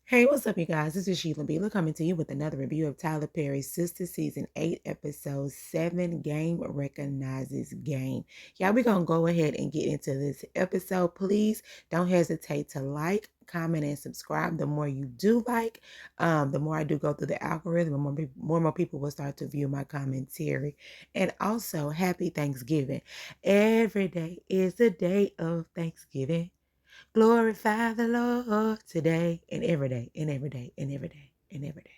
Hey, what's up, you guys? This is Sheila Beela coming to you with another review of Tyler Perry's Sistas Season 8, Episode 7, Game Recognizes Game. Yeah, we're going to go ahead and get into this episode. Please don't hesitate to like, comment, and subscribe. The more you do like, the more I do go through the algorithm, the more people will start to view my commentary. And also, happy Thanksgiving. Every day is a day of Thanksgiving. Glorify the Lord today and every day and every day and every day and every day.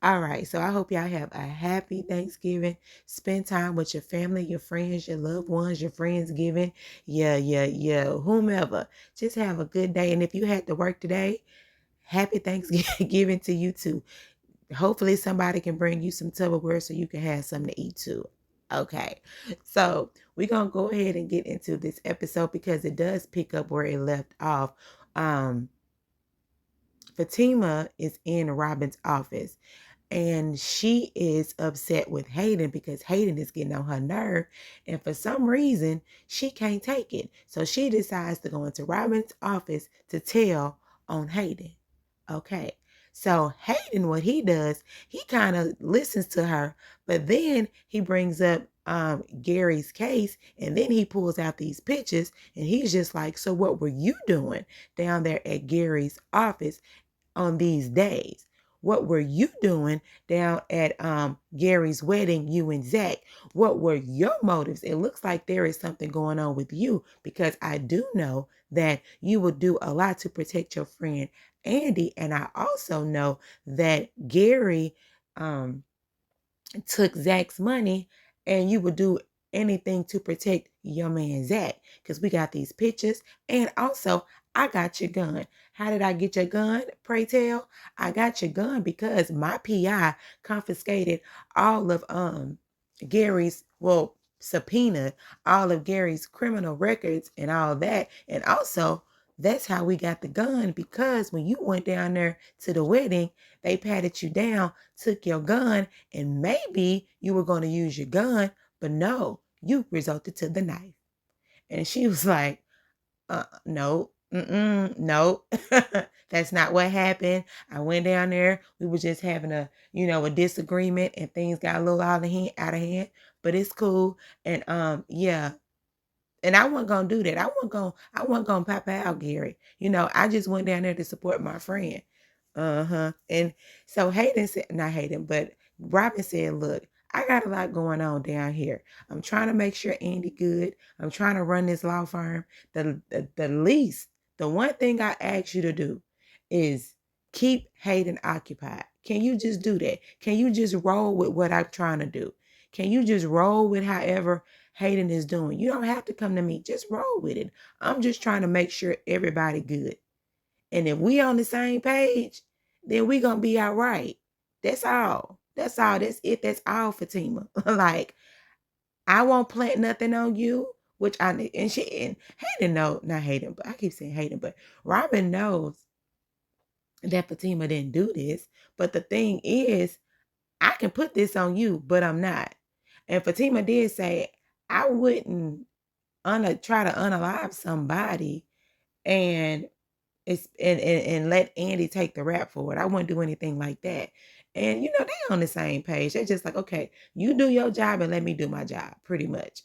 All right, so I hope y'all have a happy Thanksgiving. Spend time with your family, your friends, your loved ones, your friendsgiving, whomever. Just have a good day. And if you had to work today, happy Thanksgiving to you too. Hopefully somebody can bring you some Tupperware so you can have something to eat too. Okay, so we're gonna go ahead and get into this episode because it does pick up where it left off. um Fatima is in Robin's office and she is upset with Hayden because Hayden is getting on her nerve, and for some reason she can't take it, so she decides to go into Robin's office to tell on Hayden. Okay, so Hayden, what he does, he kind of listens to her, but then he brings up Gary's case, and then he pulls out these pictures, and he's just like, so what were you doing down there at Gary's office on these days? What were you doing down at Gary's wedding, you and Zach? What were your motives? It looks like there is something going on with you, because I do know that you will do a lot to protect your friend Andi. And I also know that Gary took Zach's money, and you would do anything to protect your man Zach, because we got these pictures. And also, I got your gun. How did I get your gun, pray tell? I got your gun because my PI confiscated all of Gary's, well, subpoenaed all of Gary's criminal records and all that. And also, that's how we got the gun, because when you went down there to the wedding, they patted you down, took your gun, and maybe you were going to use your gun, but no, you resorted to the knife. And she was like, no, no, that's not what happened. I went down there. We were just having a disagreement, and things got a little out of hand, but it's cool. And yeah. And I wasn't gonna do that. I wasn't gonna pop out Gary. I just went down there to support my friend. And so Hayden said, not Hayden, but Robin said, look, I got a lot going on down here. I'm trying to make sure Andy good. I'm trying to run this law firm. The one thing I ask you to do is keep Hayden occupied. Can you just do that? Can you just roll with what I'm trying to do? Can you just roll with however Hayden is doing? You don't have to come to me. Just roll with it. I'm just trying to make sure everybody good. And if we on the same page, then we gonna be all right. That's all. That's all. That's it. That's all, Fatima. Like, I won't plant nothing on you, which and Hayden know, not Hayden, but I keep saying Hayden, but Robin knows that Fatima didn't do this. But the thing is, I can put this on you, but I'm not. And Fatima did say, I wouldn't try to unalive somebody and and let Andy take the rap for it. I wouldn't do anything like that. And they on the same page. They're just like, okay, you do your job and let me do my job, pretty much.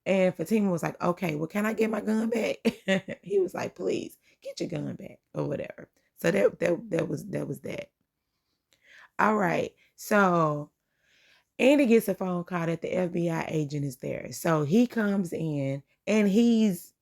And Fatima was like, okay, well, can I get my gun back? He was like, please get your gun back or whatever. So that was that. All right. So Andy gets a phone call that the FBI agent is there. So he comes in and he's,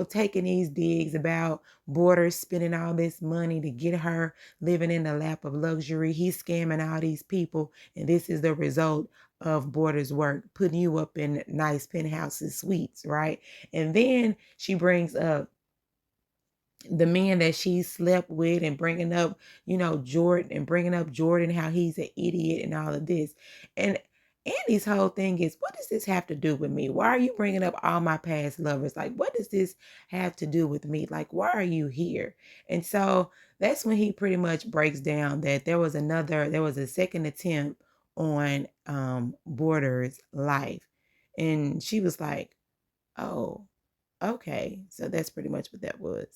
taking these digs about Borders spending all this money to get her living in the lap of luxury. He's scamming all these people. And this is the result of Borders' work, putting you up in nice penthouses, suites, right? And then she brings up the men that she slept with and bringing up, Jordan, how he's an idiot and all of this. And Andy's whole thing is, what does this have to do with me? Why are you bringing up all my past lovers? Like, what does this have to do with me? Like, why are you here? And so that's when he pretty much breaks down that there was a second attempt on Borders' life. And she was like, oh, okay. So that's pretty much what that was.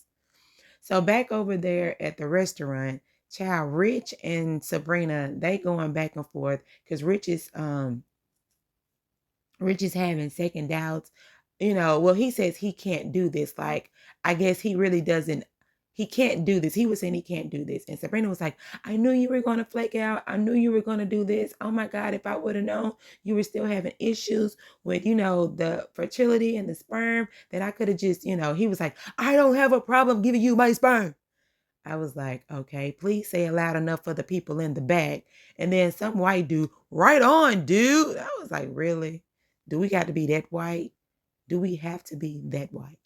So back over there at the restaurant, child, Rich and Sabrina, they going back and forth because Rich is having second doubts. Well, he says he can't do this. Like, I guess he really doesn't. He can't do this. He was saying he can't do this. And Sabrina was like, I knew you were going to flake out. I knew you were going to do this. Oh my God, if I would have known you were still having issues with, the fertility and the sperm, then I could have just, he was like, I don't have a problem giving you my sperm. I was like, okay, please say it loud enough for the people in the back. And then some white dude, right on, dude. I was like, really? Do we got to be that white? Do we have to be that white?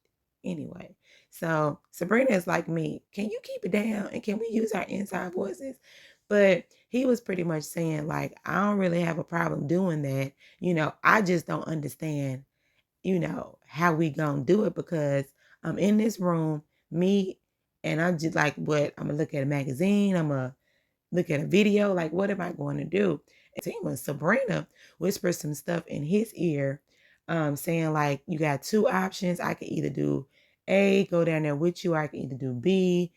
Anyway, so Sabrina is like me. Can you keep it down? And can we use our inside voices? But he was pretty much saying, like, I don't really have a problem doing that. I just don't understand, how we gonna do it because I'm in this room, me, and I'm just like, what? I'm gonna look at a magazine. I'm gonna look at a video. Like, what am I going to do? And when Sabrina whispered some stuff in his ear, saying like, you got two options. I could either do A, go down there with you. I can either do B,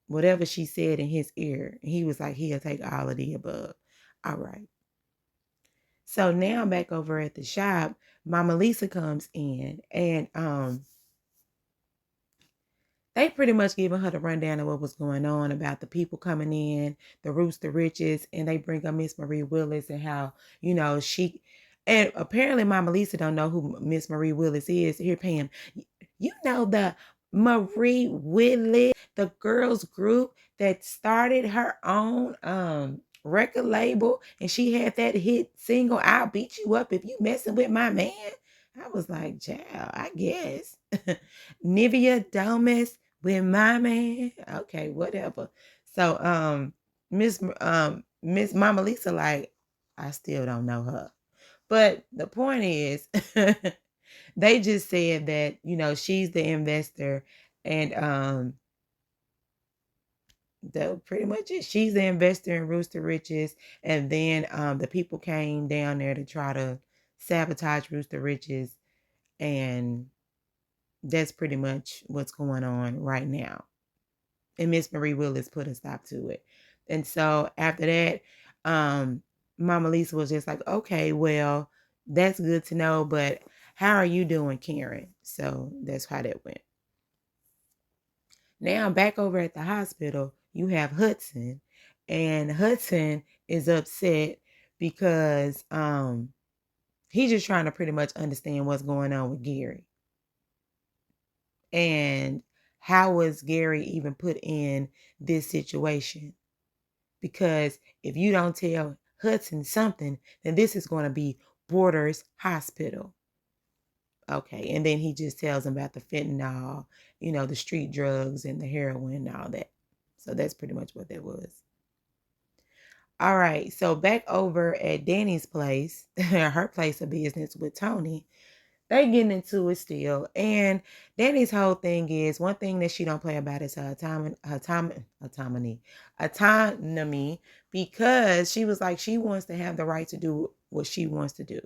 whatever she said in his ear. And he was like, he'll take all of the above. All right. So now back over at the shop, Mama Lisa comes in and they pretty much giving her the rundown of what was going on about the people coming in, the Rooster Riches, and they bring up Miss Marie Willis and how, she, and apparently Mama Lisa don't know who Miss Marie Willis is. Here, Pam, the Marie Willis, the girls group that started her own record label, and she had that hit single, I'll Beat You Up If You Messing With My Man. I was like, child, I guess. Nivea Domus with my man. Okay, whatever. So Miss Mama Lisa, like, I still don't know her. But the point is, they just said that, she's the investor and pretty much it. She's the investor in Rooster Riches. And then the people came down there to try to sabotage Rooster Riches. And that's pretty much what's going on right now. And Miss Marie Willis put a stop to it. And so after that, Mama Lisa was just like, okay, well, that's good to know, but how are you doing, Karen? So that's how that went. Now back over at the hospital, you have Hudson, and Hudson is upset because he's just trying to pretty much understand what's going on with Gary. And how was Gary even put in this situation? Because if you don't tell Hudson something, then this is going to be Borders Hospital. Okay, and then he just tells him about the fentanyl, the street drugs and the heroin and all that. So that's pretty much what that was. All right, so back over at Danny's place, her place of business with Tony, they getting into it still. And Danny's whole thing is, one thing that she don't play about is her autonomy, because she was like, she wants to have the right to do what she wants to do.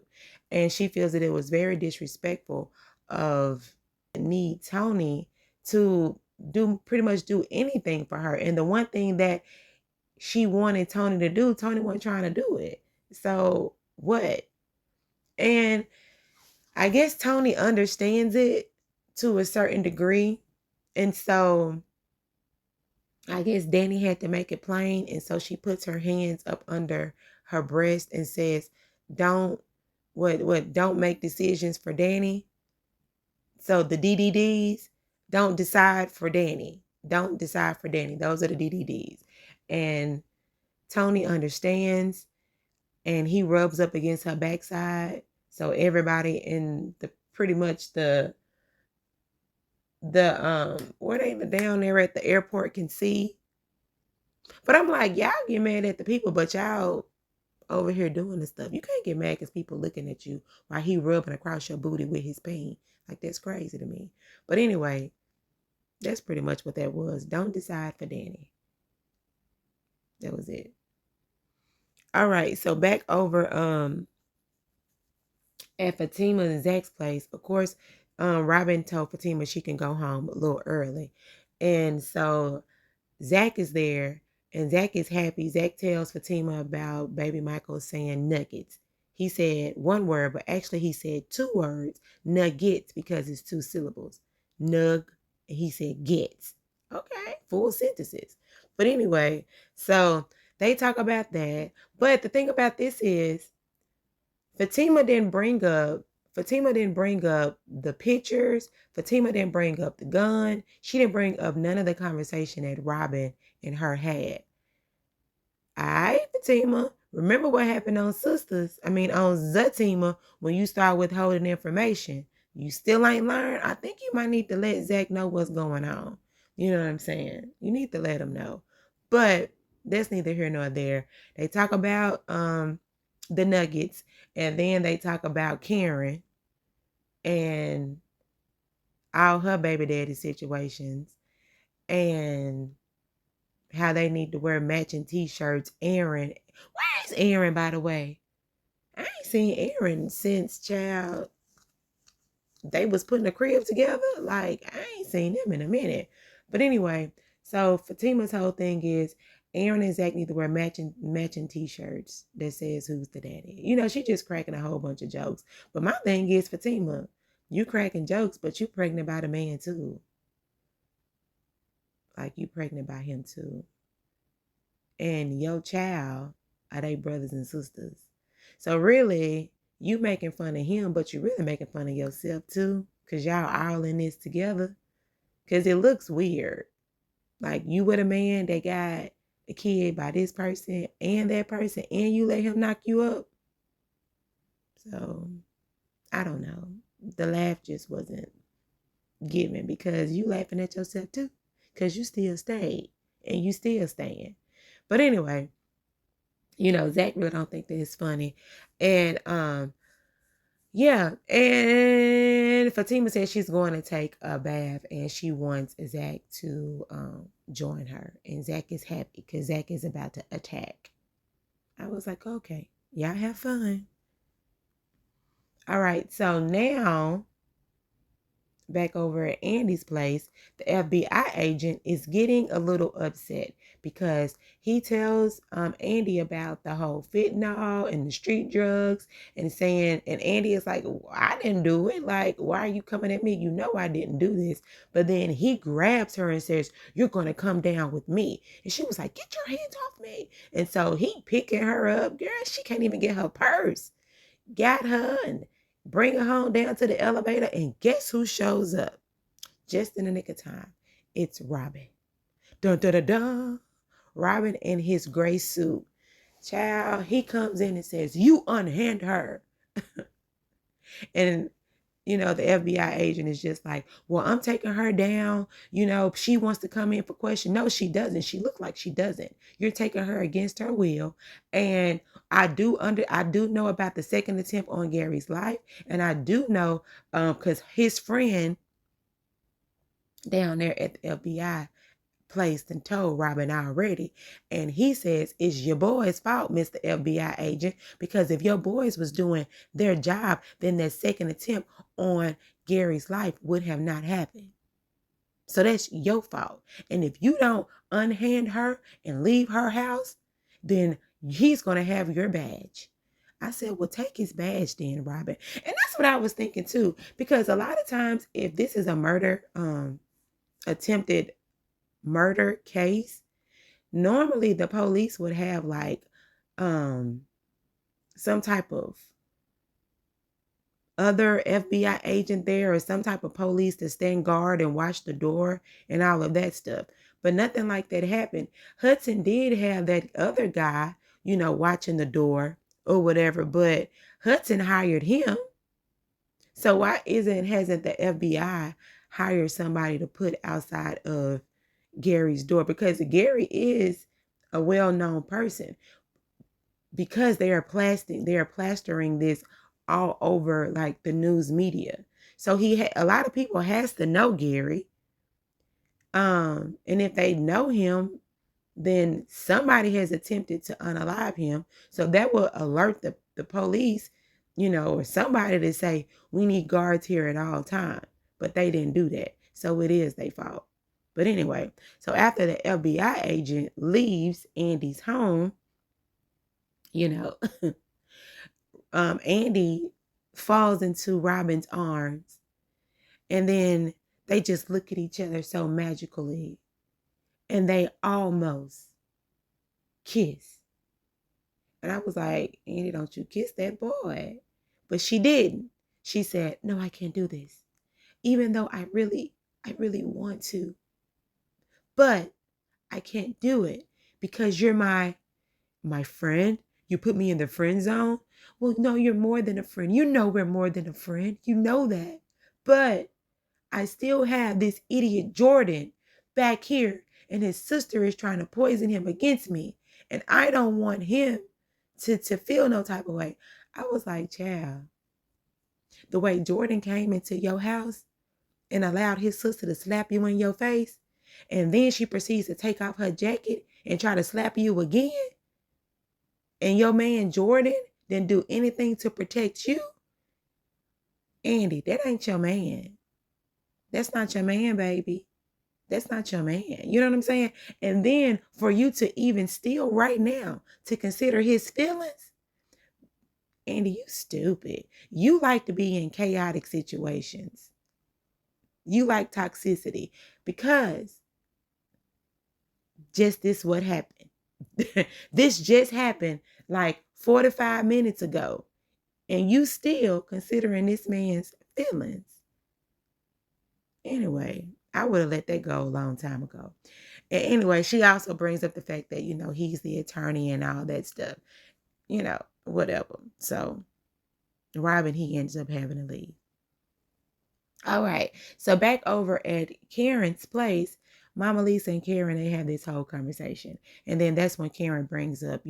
And she feels that it was very disrespectful of Tony to pretty much do anything for her. And the one thing that she wanted Tony to do, Tony wasn't trying to do it. So what? And I guess Tony understands it to a certain degree. And so I guess Danny had to make it plain. And so she puts her hands up under her breast and says, don't make decisions for Danny. So the DDDs, don't decide for Danny. Don't decide for Danny. Those are the DDDs. And Tony understands, and he rubs up against her backside. So everybody in pretty much the where they down there at the airport can see. But I'm like, y'all get mad at the people, but y'all over here doing this stuff. You can't get mad because people looking at you while he rubbing across your booty with his pain. Like, that's crazy to me. But anyway, that's pretty much what that was. Don't decide for Danny. That was it. All right, so back over at Fatima and Zach's place, of course, Robin told Fatima she can go home a little early. And so Zach is there, and Zach is happy. Zach tells Fatima about baby Michael saying nuggets. He said one word, but actually he said two words, nuggets, because it's two syllables. Nug, and he said gets. Okay, full sentences. But anyway, so they talk about that. But the thing about this is Fatima didn't bring up the pictures. Fatima didn't bring up the gun. She didn't bring up none of the conversation that Robin and her had. All right, Fatima. Remember what happened on on Zatima when you start withholding information. You still ain't learned. I think you might need to let Zach know what's going on. You know what I'm saying? You need to let him know. But that's neither here nor there. They talk about the nuggets, and then they talk about Karen and all her baby daddy situations and how they need to wear matching t-shirts. Aaron, where is Aaron, by the way? I ain't seen Aaron since they was putting a crib together. Like, I ain't seen them in a minute. But anyway, so Fatima's whole thing is Aaron and Zach need to wear matching t-shirts that says who's the daddy. You know, she just cracking a whole bunch of jokes. But my thing is, Fatima, you cracking jokes, but you pregnant by the man too. Like, you pregnant by him too. And your child are they brothers and sisters. So really, you making fun of him, but you really making fun of yourself too. Because y'all all in this together. Because it looks weird. Like, you with a man that got a kid by this person and that person, and you let him knock you up. So, I don't know. The laugh just wasn't given because you laughing at yourself too. Because you still stayed and you still staying. But anyway, you know, Zach really don't think that it's funny. And yeah, and Fatima says she's going to take a bath and she wants Zach to join her. And Zach is happy because Zach is about to attack. I was like, okay, y'all have fun. All right, so now back over at Andi's place, the FBI agent is getting a little upset because he tells Andi about the whole fentanyl and the street drugs and saying, and Andi is like, I didn't do it. Like, why are you coming at me? You know I didn't do this. But then he grabs her and says, you're going to come down with me. And she was like, get your hands off me. And so he picking her up. Girl, she can't even get her purse. Got her and bring her home down to the elevator, and guess who shows up? Just in the nick of time. It's Robin. Dun dun dun dun. Robin in his gray suit. Child, he comes in and says, you unhand her. And you know, the FBI agent is just like, well, I'm taking her down. You know, she wants to come in for question. No, she doesn't. She looked like she doesn't. You're taking her against her will. And I do know about the second attempt on Gary's life. And I do know, because his friend down there at the FBI placed and told Robin already. And he says, it's your boy's fault, Mr. FBI agent, because if your boys was doing their job, then that second attempt on Gary's life would have not happened. So that's your fault. And if you don't unhand her and leave her house, then he's going to have your badge. I said, well, take his badge then, Robin. And that's what I was thinking too, because a lot of times if this is a murder, attempted murder case, normally the police would have like some type of other FBI agent there or some type of police to stand guard and watch the door and all of that stuff. But nothing like that happened. Hudson did have that other guy, you know, watching the door or whatever, but Hudson hired him. So why hasn't the FBI hired somebody to put outside of Gary's door? Because Gary is a well-known person, because they are plastering this all over like the news media. So a lot of people has to know Gary. And if they know him, then somebody has attempted to unalive him. So that will alert the police, you know, or somebody to say, we need guards here at all times. But they didn't do that. So it is their fault. But anyway, so after the FBI agent leaves Andy's home, you know, Andi falls into Robin's arms, and then they just look at each other so magically, and they almost kiss. And I was like, Andi, don't you kiss that boy. But she didn't. She said, no, I can't do this. Even though I really want to. But I can't do it because you're my friend. You put me in the friend zone. Well, no, you're more than a friend. You know we're more than a friend. You know that. But I still have this idiot Jordan back here, and his sister is trying to poison him against me. And I don't want him to feel no type of way. I was like, child, the way Jordan came into your house and allowed his sister to slap you in your face, and then she proceeds to take off her jacket and try to slap you again, and your man Jordan didn't do anything to protect you, Andi, that ain't your man. That's not your man, baby. That's not your man. You know what I'm saying? And then for you to even still right now to consider his feelings, Andi, you stupid. You like to be in chaotic situations. You like toxicity because just this what happened. This just happened like 45 minutes ago. And you still considering this man's feelings. Anyway, I would have let that go a long time ago. And anyway, she also brings up the fact that, he's the attorney and all that stuff. Whatever. So Robin, he ends up having to leave. All right. So back over at Karen's place, Mama Lisa and Karen, they have this whole conversation. And then that's when Karen brings up,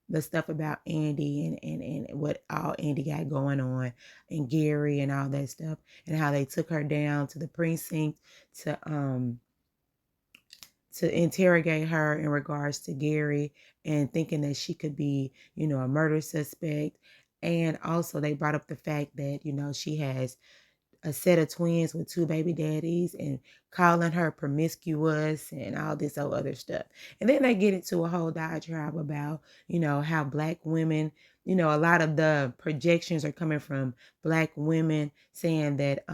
the stuff about Andi and what all Andi got going on and Gary and all that stuff and how they took her down to the precinct to interrogate her in regards to Gary and thinking that she could be, a murder suspect. And also they brought up the fact that, she has a set of twins with 2 baby daddies and calling her promiscuous and all this other stuff. And then they get into a whole diatribe about, how Black women, a lot of the projections are coming from Black women saying that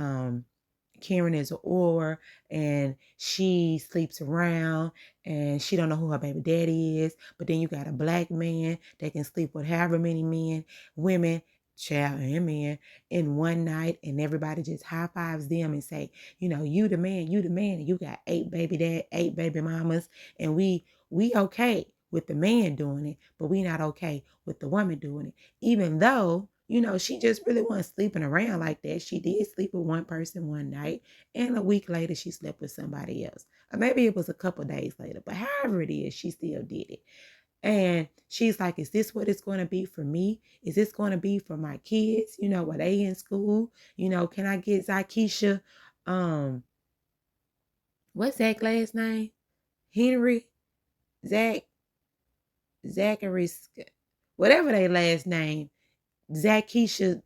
Karen is an whore and she sleeps around and she don't know who her baby daddy is. But then you got a Black man that can sleep with however many women, child and men in one night, and everybody just high fives them and say, you the man, and you got 8 baby mamas, and we okay with the man doing it, but we not okay with the woman doing it. Even though, she just really wasn't sleeping around like that. She did sleep with one person one night, and a week later she slept with somebody else. Or maybe it was a couple days later, but however it is, she still did it. And she's like, is this what it's going to be for me? Is this going to be for my kids? While they in school? Can I get Zakisha, what's Zach's last name? Henry, Zachary, whatever their last name, Zakisha,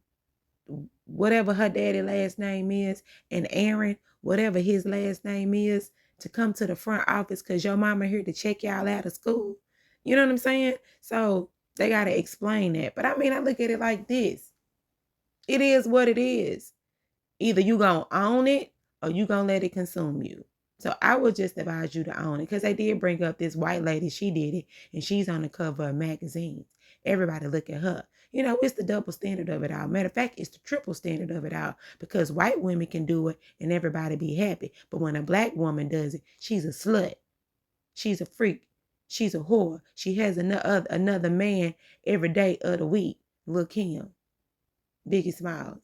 whatever her daddy last name is, and Aaron, whatever his last name is, to come to the front office because your mama here to check y'all out of school. You know what I'm saying? So they got to explain that. But I mean, I look at it like this. It is what it is. Either you going to own it or you going to let it consume you. So I would just advise you to own it because they did bring up this white lady. She did it and she's on the cover of magazines. Everybody look at her. It's the double standard of it all. Matter of fact, it's the triple standard of it all because white women can do it and everybody be happy. But when a Black woman does it, she's a slut. She's a freak. She's a whore. She has another man every day of the week. Look him. Biggie Smiles.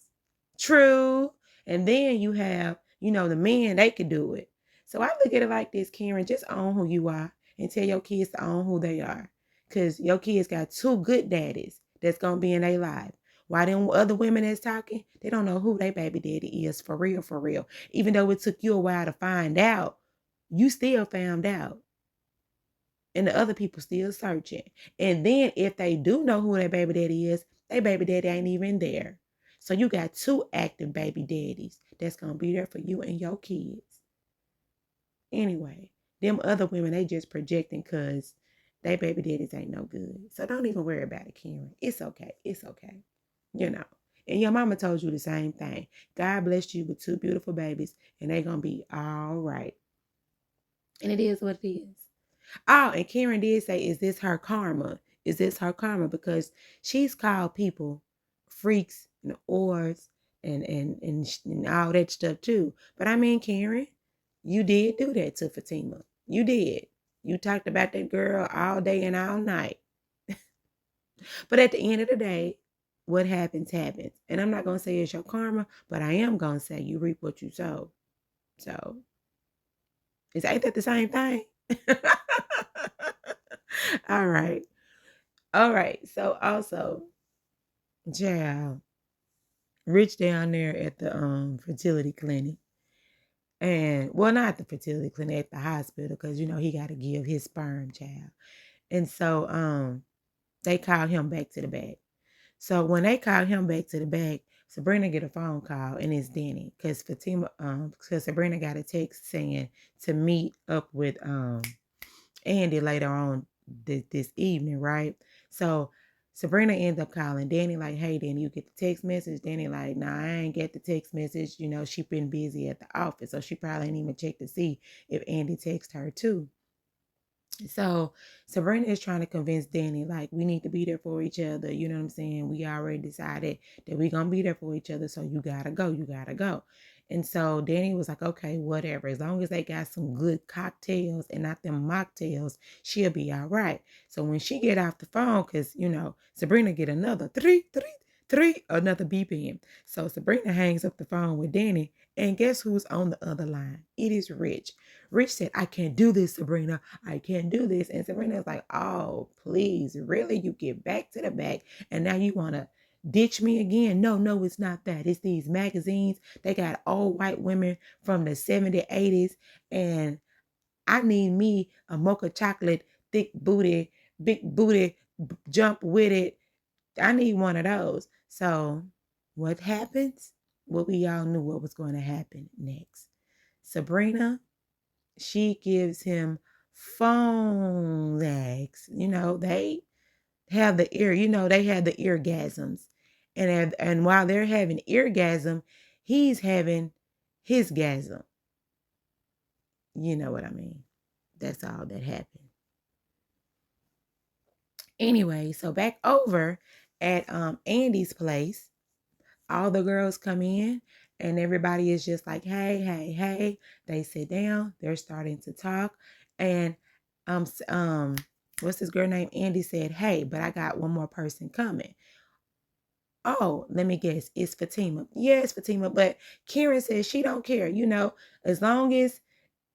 True. And then you have, the men, they could do it. So I look at it like this, Karen, just own who you are and tell your kids to own who they are. Because your kids got 2 good daddies that's going to be in their life. Why them other women that's talking, they don't know who their baby daddy is for real, for real. Even though it took you a while to find out, you still found out. And the other people still searching. And then if they do know who their baby daddy is, their baby daddy ain't even there. So you got 2 active baby daddies that's going to be there for you and your kids. Anyway, them other women, they just projecting because they baby daddies ain't no good. So don't even worry about it, Karen. It's okay. It's okay. You know. And your mama told you the same thing. God blessed you with 2 beautiful babies, and they gonna be all right. And it is what it is. Oh, and Karen did say, is this her karma? Is this her karma? Because she's called people freaks and whores and all that stuff too. But I mean, Karen, you did do that to Fatima. You did. You talked about that girl all day and all night. But at the end of the day, what happens, happens. And I'm not going to say it's your karma, but I am going to say you reap what you sow. So, ain't that the same thing? All right. All right. So also, child, Rich down there at the fertility clinic. And well, not the fertility clinic, at the hospital, because he got to give his sperm, child. And so they called him back to the back. So when they called him back to the back, Sabrina get a phone call, and it's Danny, because Sabrina got a text saying to meet up with Andi later on this evening, right? So Sabrina ends up calling Danny like, hey, Danny, you get the text message? Danny like, nah, I ain't get the text message. She been busy at the office, so she probably ain't even checked to see if Andi texted her too. So Sabrina is trying to convince Danny, like, we need to be there for each other. You know what I'm saying? We already decided that we're going to be there for each other. So you got to go. You got to go. And so Danny was like, okay, whatever. As long as they got some good cocktails and not them mocktails, she'll be all right. So when she get off the phone, because, Sabrina get another another beeping. So Sabrina hangs up the phone with Danny. And guess who's on the other line? It is Rich. Rich said, I can't do this, Sabrina. I can't do this. And Sabrina's like, oh, please, really? You get back to the back, and now you want to ditch me again? No, it's not that. It's these magazines. They got old white women from the 70s, 80s, and I need me a mocha chocolate, thick booty, big booty, jump with it. I need one of those. So what happens? Well, we all knew what was going to happen next. Sabrina, she gives him phone legs. They have the ear, they have the eargasms. And while they're having eargasm, he's having his gasm. You know what I mean? That's all that happened. Anyway, so back over at Andi's place, all the girls come in and everybody is just like, hey. They sit down, they're starting to talk. And what's this girl named Andi said, hey, but I got one more person coming. Oh, let me guess, it's Fatima. Yeah, it's Fatima, but Karen says she don't care, as long as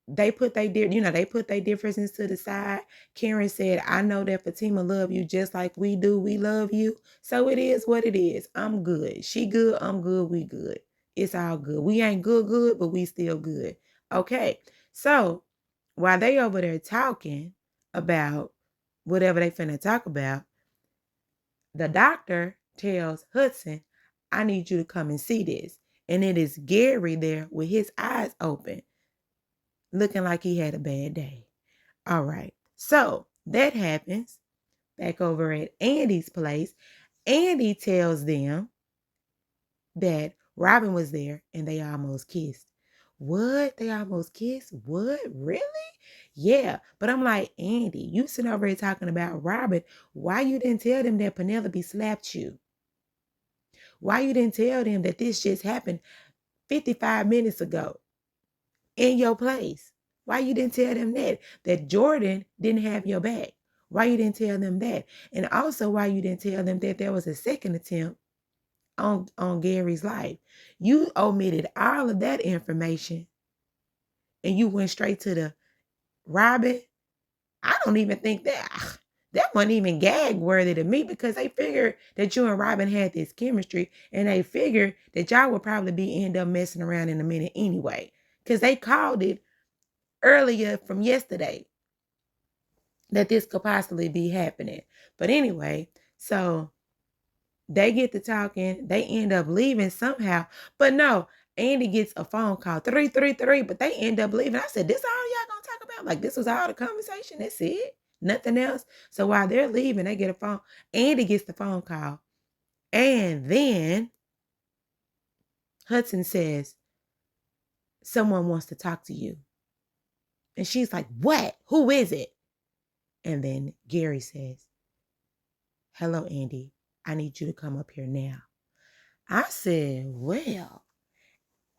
they put their differences to the side. Karen said, I know that Fatima love you just like we do. We love you. So it is what it is. I'm good. She good. I'm good. We good. It's all good. We ain't good, but we still good. Okay. So while they over there talking about whatever they finna talk about, the doctor tells Hudson, I need you to come and see this. And it is Gary there with his eyes open, looking like he had a bad day. All right. So that happens back over at Andi's place. Andi tells them that Robin was there and they almost kissed. What? They almost kissed? What? Really? Yeah. But I'm like, Andi, you sitting over here talking about Robin. Why you didn't tell them that Penelope slapped you? Why you didn't tell them that this just happened 55 minutes ago in your place? Why you didn't tell them that Jordan didn't have your back? Why you didn't tell them that? And also why you didn't tell them that there was a second attempt on Gary's life? You omitted all of that information and you went straight to the Robin. I don't even think that wasn't even gag worthy to me, because they figured that you and Robin had this chemistry, and they figured that y'all would probably end up messing around in a minute anyway, because they called it earlier from yesterday that this could possibly be happening. But anyway, so they get to talking, they end up leaving somehow. But no, Andy gets a phone call, 333, but they end up leaving. I said, this all y'all gonna talk about? Like, this was all the conversation. That's it. Nothing else. So while they're leaving, they get a phone. Andy gets the phone call. And then Hudson says, someone wants to talk to you. And she's like, what? Who is it? And then Gary says, hello, Andy. I need you to come up here now. I said, well,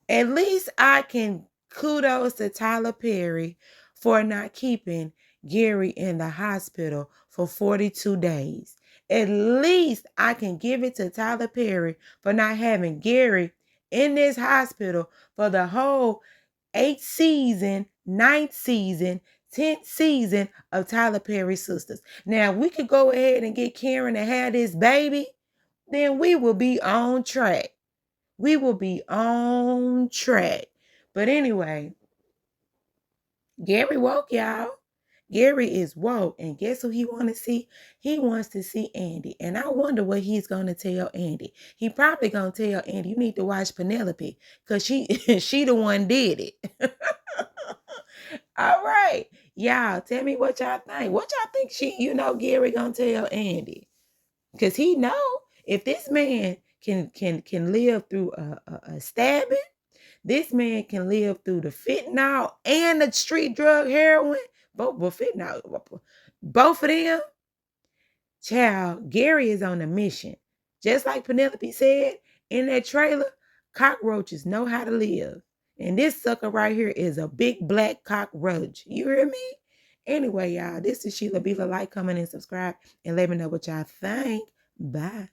at least I can kudos to Tyler Perry for not keeping Gary in the hospital for 42 days. At least I can give it to Tyler Perry for not having Gary in this hospital for the whole 8th season, 9th season, 10th season of Tyler Perry's Sistas. Now, if we could go ahead and get Karen to have this baby, then we will be on track. We will be on track. But anyway, Gary woke, y'all. Gary is woke. And guess who he want to see? He wants to see Andi. And I wonder what he's going to tell Andi. He probably going to tell Andi, you need to watch Penelope. Because she the one did it. All right. Y'all, tell me what y'all think. What y'all think Gary going to tell Andi? Because he know if this man can live through a stabbing, this man can live through the fentanyl and the street drug heroin. Both of them. Child, Gary is on a mission. Just like Penelope said in that trailer, cockroaches know how to live. And this sucker right here is a big black cockroach. You hear me? Anyway, y'all, this is Sheila. Be like, comment, and subscribe, and let me know what y'all think. Bye.